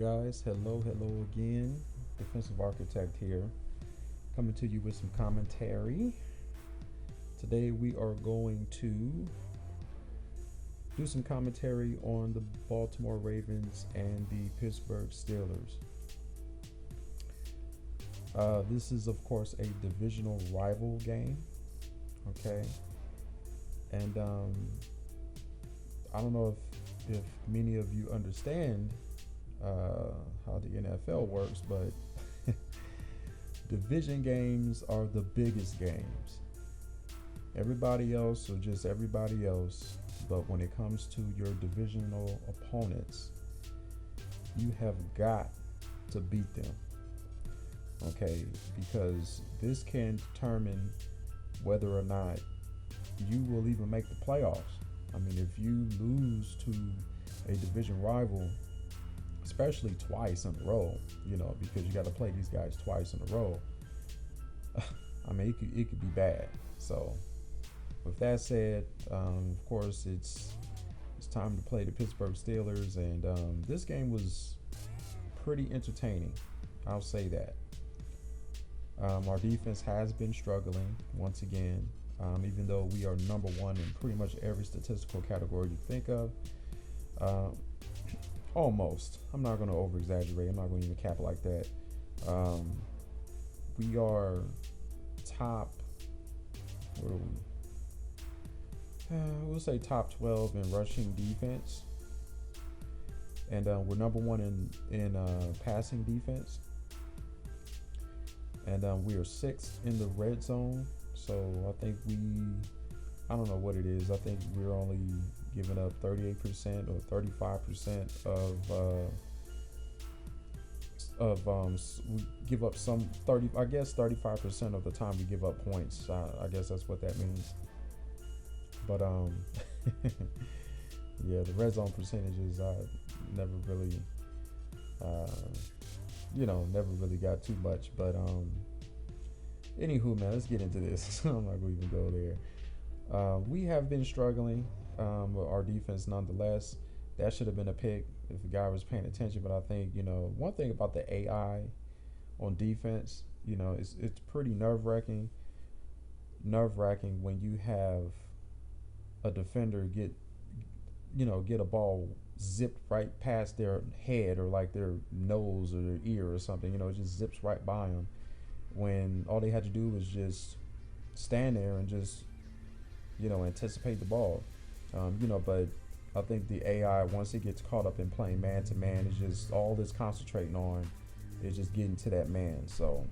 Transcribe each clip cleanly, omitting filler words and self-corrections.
guys? Hello again. Defensive Architect here, coming to you with some commentary. Today we are going to do some commentary on the Baltimore Ravens and the Pittsburgh Steelers. This is, of course, a divisional rival game. Okay, and I don't know if many of you understand how the NFL works, but division games are the biggest games. Everybody else are just everybody else, but when it comes to your divisional opponents, you have got to beat them. Okay, because this can determine whether or not you will even make the playoffs. I mean, if you lose to a division rival, especially twice in a row, because you got to play these guys twice in a row, I mean, it could be bad. So, with that said, of course, it's time to play the Pittsburgh Steelers, and this game was pretty entertaining. I'll say that. Our defense has been struggling once again, even though we are number one in pretty much every statistical category you think of. Almost. I'm not going to over exaggerate. I'm not going to even cap it like that. We are top. What are we? We'll say top 12 in rushing defense, and we're number one in passing defense, and we are sixth in the red zone. So I think I don't know what it is. I think we're only giving up 38% or 35% we give up some 35% of the time we give up points. I guess that's what that means. But yeah, the red zone percentages I never really never really got too much. But anywho, man, let's get into this. I'm not gonna even go there. We have been struggling with our defense nonetheless. That should have been a pick if the guy was paying attention. But I think, one thing about the AI on defense, it's pretty nerve-wracking when you have a defender get a ball zipped right past their head or like their nose or their ear or something. It just zips right by them when all they had to do was just stand there and just anticipate the ball. But I think the AI, once it gets caught up in playing man to man, is just all it's concentrating on is just getting to that man. So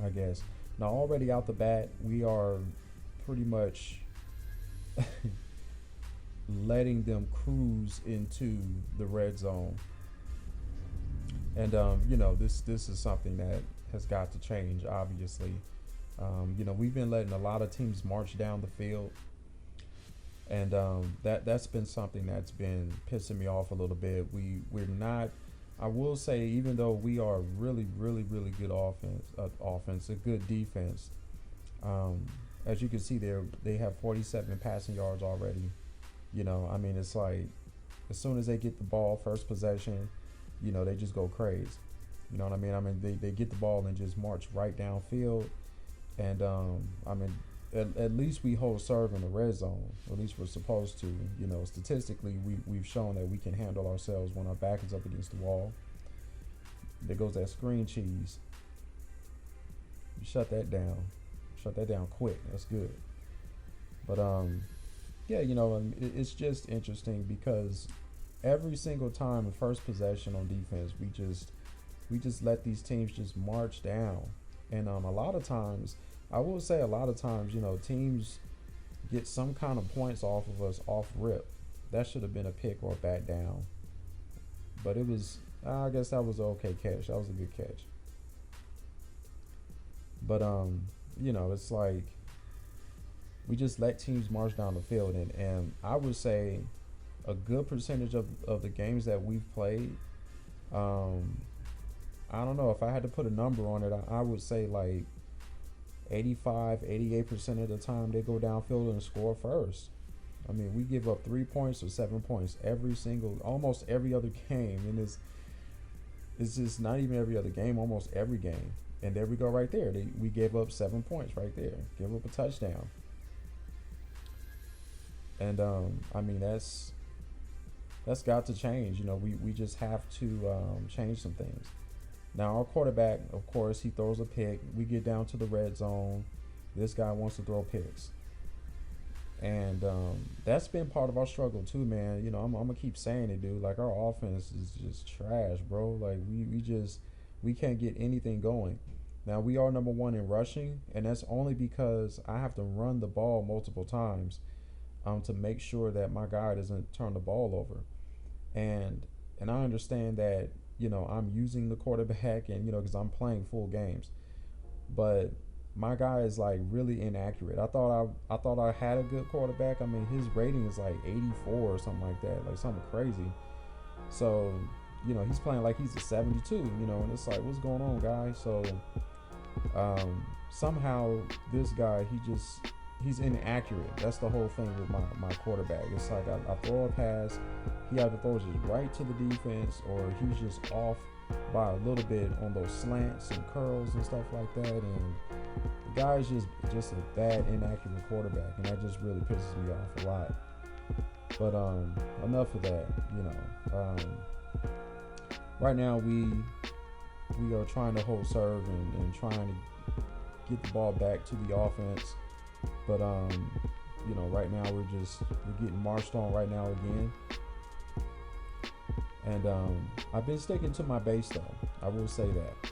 I guess now already out the bat, we are pretty much letting them cruise into the red zone. And this is something that has got to change, obviously. We've been letting a lot of teams march down the field, and that's been something that's been pissing me off a little bit. We're not. I will say, even though we are really good offense, a good defense. As you can see there, they have 47 passing yards already. I mean, it's like as soon as they get the ball, first possession, they just go crazy. You know what I mean? I mean, they get the ball and just march right downfield. And, at least we hold serve in the red zone. At least we're supposed to. Statistically, we've shown that we can handle ourselves when our back is up against the wall. There goes that screen cheese. You shut that down. Shut that down quick. That's good. But, yeah, it's just interesting because every single time, the first possession on defense, we just let these teams just march down. And a lot of times, teams get some kind of points off of us off rip. That should have been a pick or a bat down. But it was, I guess that was an okay catch. That was a good catch. But, it's like we just let teams march down the field. And I would say a good percentage of the games that we've played, I don't know if I had to put a number on it. I would say like 88% of the time they go downfield and score first. I mean, we give up 3 points or 7 points almost every other game, and It's just not even every other game, almost every game. And there we go right there. We gave up 7 points right there. Give up a touchdown. And I mean that's got to change. We just have to change some things. Now our quarterback, of course, he throws a pick. We get down to the red zone. This guy wants to throw picks. And that's been part of our struggle too, man. I'm gonna keep saying it, dude. Like our offense is just trash, bro. Like we can't get anything going. Now we are number one in rushing, and that's only because I have to run the ball multiple times to make sure that my guy doesn't turn the ball over. And I understand that I'm using the quarterback, and because I'm playing full games, but my guy is like really inaccurate. I thought I had a good quarterback. I mean, his rating is like 84 or something like that, like something crazy. So he's playing like he's a 72. And it's like, what's going on, guy? So somehow this guy, he's inaccurate. That's the whole thing with my quarterback. It's like I throw a pass, he either throws it right to the defense, or he's just off by a little bit on those slants and curls and stuff like that. And the guy's just a bad, inaccurate quarterback, and that just really pisses me off a lot. But enough of that. Right now we are trying to hold serve and trying to get the ball back to the offense. But right now we're getting marched on right now again. And I've been sticking to my base though. I will say that.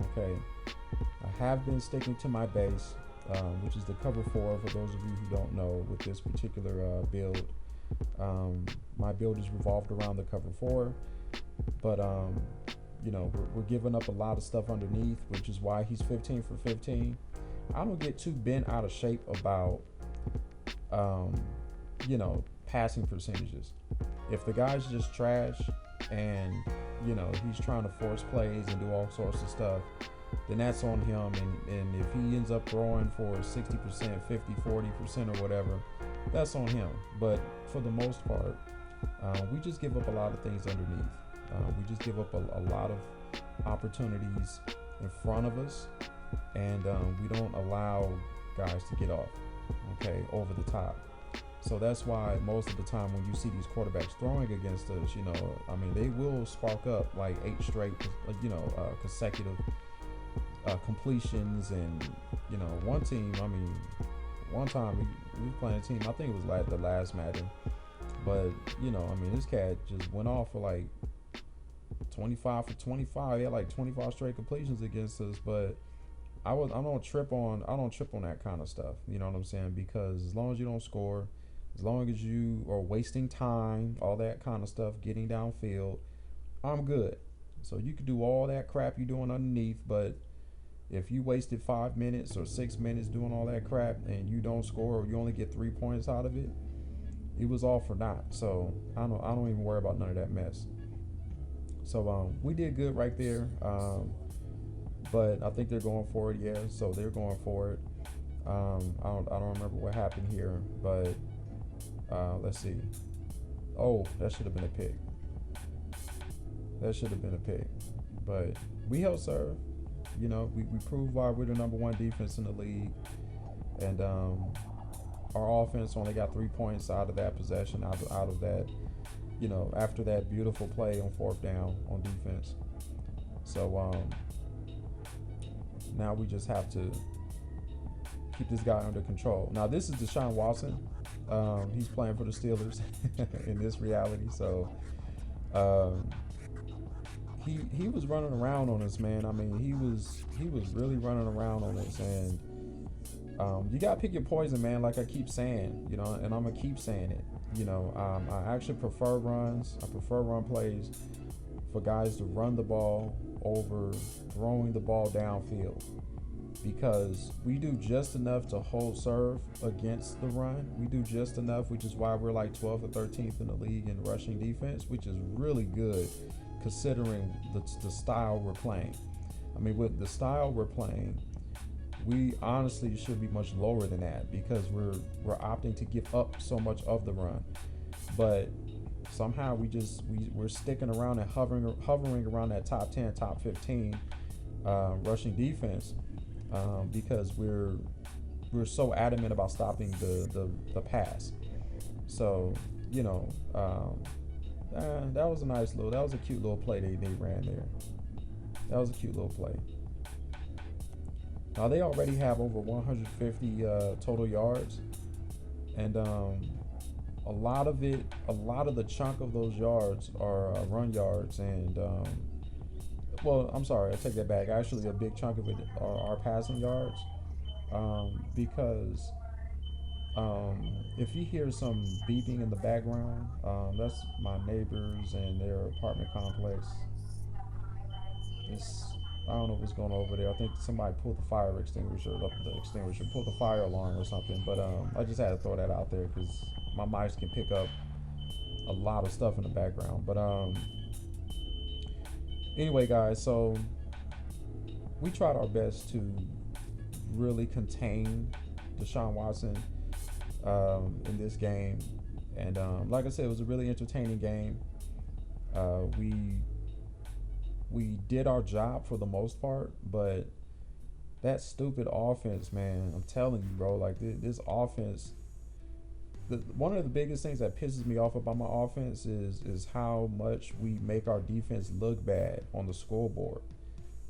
Okay. I have been sticking to my base, which is the cover 4 for those of you who don't know with this particular build. My build is revolved around the cover 4, but we're giving up a lot of stuff underneath, which is why he's 15 for 15. I don't get too bent out of shape about passing percentages. If the guy's just trash and he's trying to force plays and do all sorts of stuff, then that's on him. And if he ends up throwing for 60%, 50, 40% or whatever, that's on him. But for the most part, we just give up a lot of things underneath. We just give up a lot of opportunities in front of us, and we don't allow guys to get off, over the top. So that's why most of the time when you see these quarterbacks throwing against us, they will spark up like 8 straight, consecutive completions. And one team, one time we were playing a team, I think it was like the last Madden, but this cat just went off for like 25 for 25. He had like 25 straight completions against us, but I don't trip on that kind of stuff. You know what I'm saying? Because as long as you don't score, as long as you are wasting time, all that kind of stuff, getting downfield, I'm good. So you can do all that crap you're doing underneath, but if you wasted 5 minutes or 6 minutes doing all that crap and you don't score, or you only get 3 points out of it, it was all for naught. So I don't even worry about none of that mess. So we did good right there. But I think they're going for it. Yeah, so they're going for it. I don't remember what happened here, but let's see. Oh, that should have been a pick. But we held serve. We proved why we're the number 1 defense in the league, and our offense only got 3 points out of that possession, out of that, after that beautiful play on 4th down on defense. So now we just have to keep this guy under control. Now this is DeShaun Watson. He's playing for the Steelers in this reality. So he was running around on us, man. He was really running around on us, and you gotta pick your poison, man. Like I keep saying, and I'm gonna keep saying it. I actually prefer runs. I prefer run plays for guys to run the ball over throwing the ball downfield, because we do just enough to hold serve against the run. We do just enough, which is why we're like 12th or 13th in the league in rushing defense, which is really good considering the style we're playing. With the style we're playing, we honestly should be much lower than that, because we're opting to give up so much of the run. But somehow we're sticking around and hovering around that top 10, top 15 rushing defense, because we're so adamant about stopping the pass. So, you know, that was a cute little play they ran there. That was a cute little play. Now they already have over 150 total yards, and a lot of the chunk of those yards are run yards, and well, I'm sorry, I take that back. Actually, a big chunk of it are passing yards, because if you hear some beeping in the background, that's my neighbors and their apartment complex. It's I don't know what's going on over there. I think somebody pulled the fire extinguisher, pulled the fire alarm or something. But I just had to throw that out there because my mics can pick up a lot of stuff in the background. But anyway, guys, so we tried our best to really contain DeShaun Watson in this game, and like I said, it was a really entertaining game. We did our job for the most part, but that stupid offense, man, I'm telling you, bro, like this offense, one of the biggest things that pisses me off about my offense is how much we make our defense look bad on the scoreboard,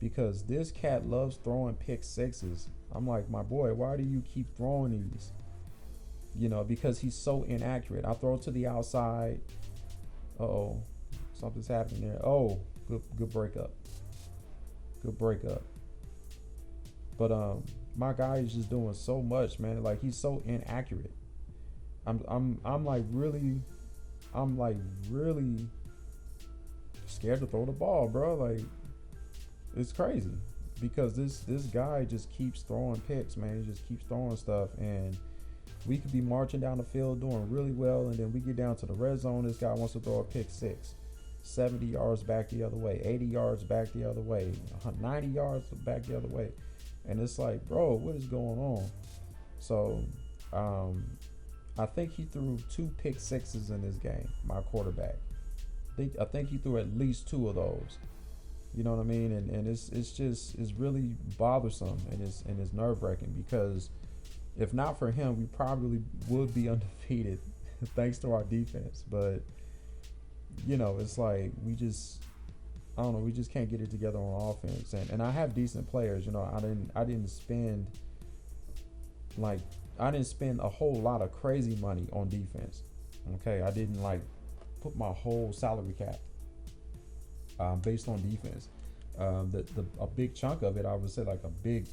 because this cat loves throwing pick sixes. I'm like, my boy, why do you keep throwing these? You know, because he's so inaccurate. I throw to the outside. Uh-oh, something's happening there. Oh, good breakup. Good breakup. But my guy is just doing so much, man. Like, he's so inaccurate. I'm really scared to throw the ball, bro. Like, it's crazy because this guy just keeps throwing picks, man. He just keeps throwing stuff, and we could be marching down the field doing really well, and then we get down to the red zone. This guy wants to throw a pick six. 70 yards back the other way, 80 yards back the other way, 90 yards back the other way. And it's like, bro, what is going on? So I think he threw 2 pick sixes in this game, my quarterback. I think he threw at least 2 of those. You know what I mean? And it's really bothersome, and it's nerve-wracking, because if not for him, we probably would be undefeated thanks to our defense. But you know, it's like we just can't get it together on offense. And I have decent players. You know, I didn't spend a whole lot of crazy money on defense. Okay, I didn't put my whole salary cap based on defense. A big chunk of it, I would say, like a big,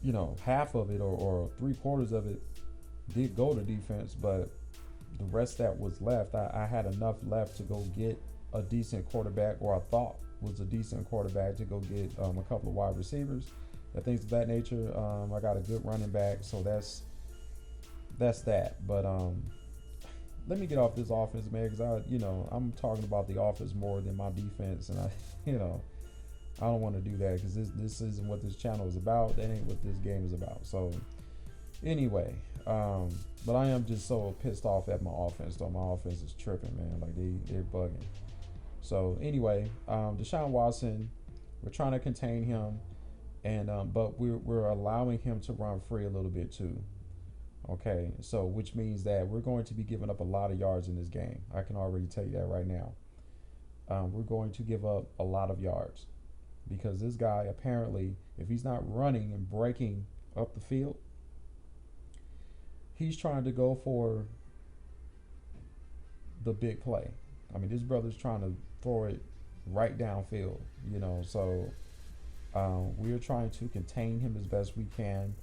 you know, half of it or 3/4 of it did go to defense, but the rest that was left, I had enough left to go get a decent quarterback, or I thought was a decent quarterback, to go get a couple of wide receivers and things of that nature. I got a good running back, so that's that. But let me get off this offense, man, because I'm talking about the offense more than my defense, and I don't want to do that, because this isn't what this channel is about. That ain't what this game is about. So anyway, but I am just so pissed off at my offense, though. My offense is tripping, man. Like, they're bugging. So anyway, DeShaun Watson, we're trying to contain him, and but we're allowing him to run free a little bit too. Okay, so which means that we're going to be giving up a lot of yards in this game. I can already tell you that right now. We're going to give up a lot of yards, because this guy, apparently, if he's not running and breaking up the field, he's trying to go for the big play. I mean, this brother's trying to throw it right downfield, you know. So we're trying to contain him as best we can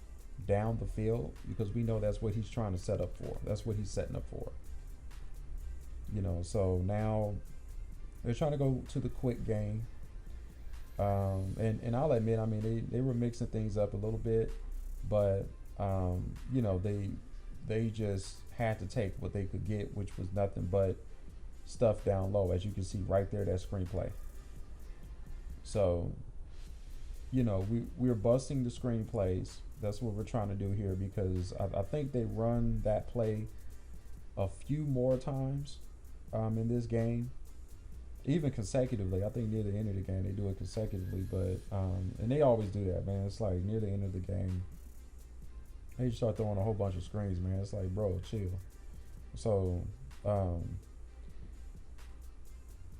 down the field, because we know that's what he's trying to set up for. That's what he's setting up for. You know, so now they're trying to go to the quick game. And I'll admit, I mean, they were mixing things up a little bit, but you know, they just had to take what they could get, which was nothing but stuff down low, as you can see right there, that screenplay. So, you know, we're busting the screenplays. That's what we're trying to do here, because I think they run that play a few more times in this game, even consecutively. I think near the end of the game they do it consecutively, but and they always do that, man. It's like near the end of the game they just start throwing a whole bunch of screens, man. It's like, bro, chill. So, um,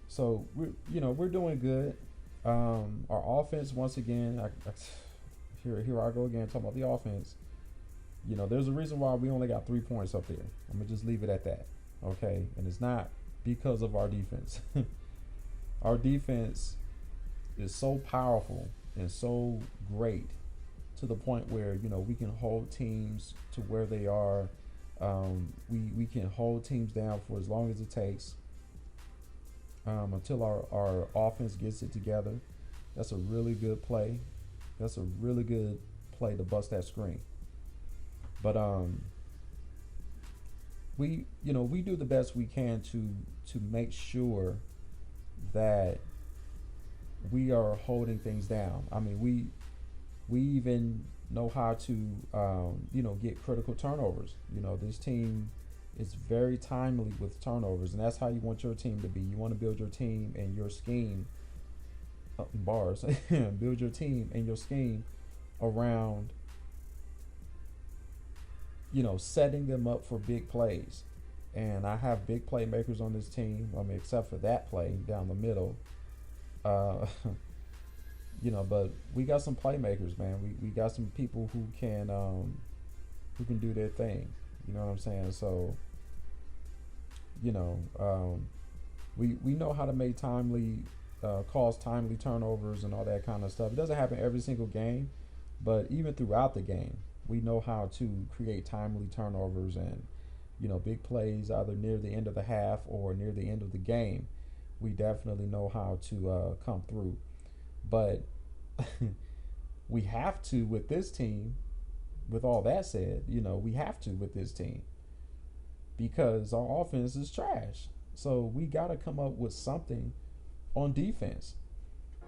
so we're doing good. Our offense, once again, here I go again talking about the offense. There's a reason why we only got 3 points up there. I'm gonna just leave it at that, okay? And it's not because of our defense. Our defense is so powerful and so great to the point where we can hold teams to where they are. We can hold teams down for as long as it takes until our offense gets it together. That's a really good play. That's a really good play to bust that screen. But we do the best we can to make sure that we are holding things down. I mean, we even know how to get critical turnovers. This team is very timely with turnovers, and that's how you want your team to be. You want to build your team and your scheme bars build your team and your scheme around setting them up for big plays. And I have big playmakers on this team. I mean, except for that play down the middle. Uh, but we got some playmakers, man. We got some people who can do their thing. You know what I'm saying? So, we know how to make cause timely turnovers and all that kind of stuff. It doesn't happen every single game, but even throughout the game, we know how to create timely turnovers and big plays either near the end of the half or near the end of the game. We definitely know how to come through, but we have to with this team. With all that said, we have to with this team because our offense is trash. So we got to come up with something on defense.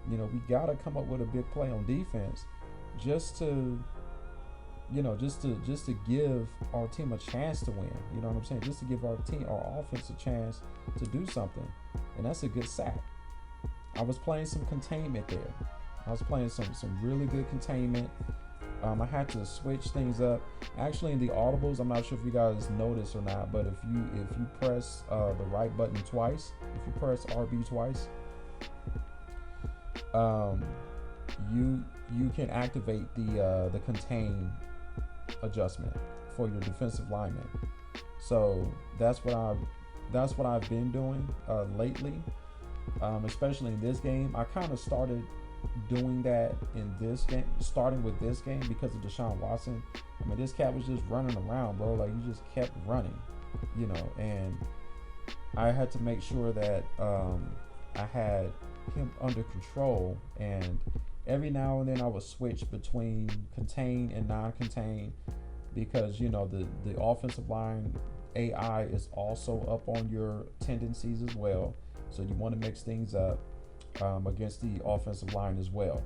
We got to come up with a big play on defense just to just to give our team a chance to win. You know what I'm saying? Just to give our offense a chance to do something. And that's a good sack. I was playing some containment there. I was playing some really good containment. I had to switch things up. Actually, in the audibles, I'm not sure if you guys noticed or not, but if you press the right button twice, if you press RB twice, you can activate the contain adjustment for your defensive lineman. So that's what I've been doing lately, especially in this game. I kind of started doing that in this game, starting with this game because of DeShaun Watson. I mean, this cat was just running around, bro. Like, he just kept running, and I had to make sure that I had him under control. And every now and then I would switch between contain and non-contain because the offensive line AI is also up on your tendencies as well. So you want to mix things up against the offensive line as well.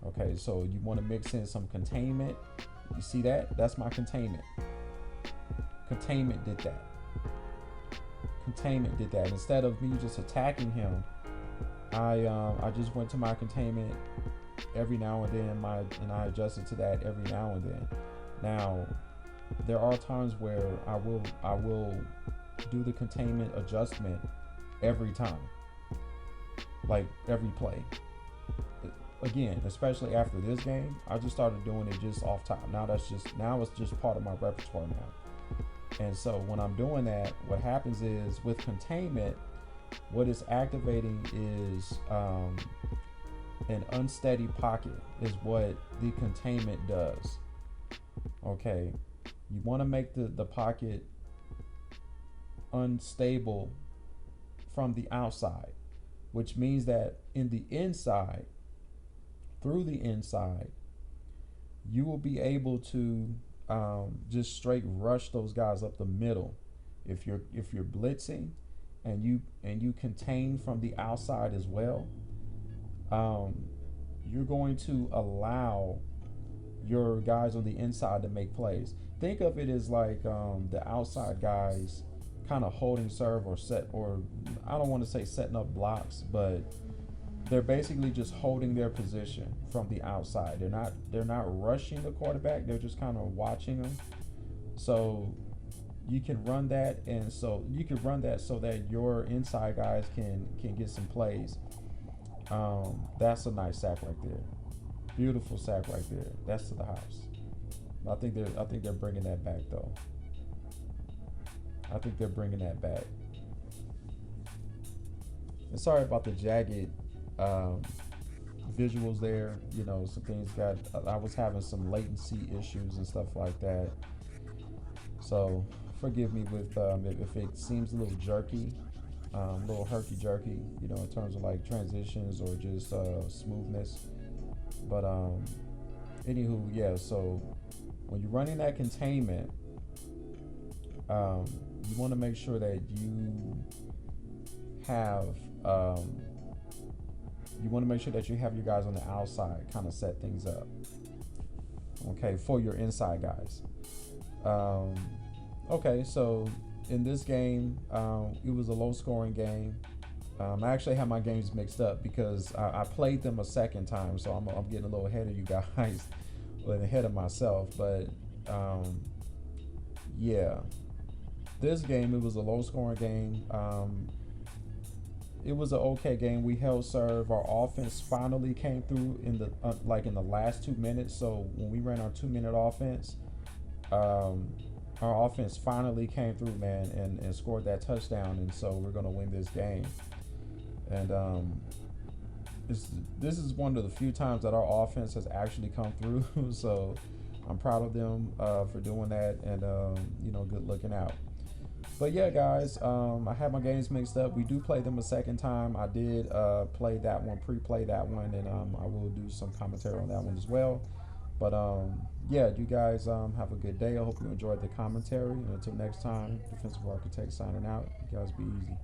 Okay, so you want to mix in some containment. You see that? That's my containment. Containment did that. Instead of me just attacking him, I just went to my containment every now and then, and I adjusted to that every now and then. Now, there are times where I will do the containment adjustment every time, like every play. Again, especially after this game, I just started doing it just off top. Now it's just part of my repertoire now. And so when I'm doing that, what happens is with containment, what it's activating is an unsteady pocket is what the containment does. Okay, you want to make the pocket unstable from the outside, which means that through the inside, you will be able to just straight rush those guys up the middle. If you're blitzing and you contain from the outside as well, you're going to allow your guys on the inside to make plays. Think of it as like the outside guys kind of holding serve or set, or I don't want to say setting up blocks, but they're basically just holding their position from the outside. They're not rushing the quarterback. They're just kind of watching them. So you can run that, and so you can run that so that your inside guys can get some plays. That's a nice sack right there. Beautiful sack right there. That's to the house. I think they're bringing that back though. I think they're bringing that back. And sorry about the jagged um, visuals there. You know, some things got. I was having some latency issues and stuff like that. So forgive me with if it seems a little jerky, a little herky jerky. You know, in terms of like transitions or just smoothness. But anywho, yeah. So when you're running that containment, you want to make sure that have um, you want to make sure that you have your guys on the outside kind of set things up, okay, for your inside guys. um, okay, so in this game, it was a low scoring game. I actually had my games mixed up because I played them a second time, so I'm getting a little ahead of you guys and ahead of myself. But yeah, this game, it was a low scoring game. It was an okay game. We held serve. Our offense finally came through in the in the last 2 minutes. So when we ran our 2 minute offense, um, our offense finally came through, man, and scored that touchdown. And so we're gonna win this game. And this is one of the few times that our offense has actually come through. So I'm proud of them for doing that, and good looking out. But yeah, guys, I had my games mixed up. We do play them a second time. I did play that one, pre-play that one, and I will do some commentary on that one as well. But yeah, you guys have a good day. I hope you enjoyed the commentary. And until next time, Defensive Architect signing out. You guys be easy.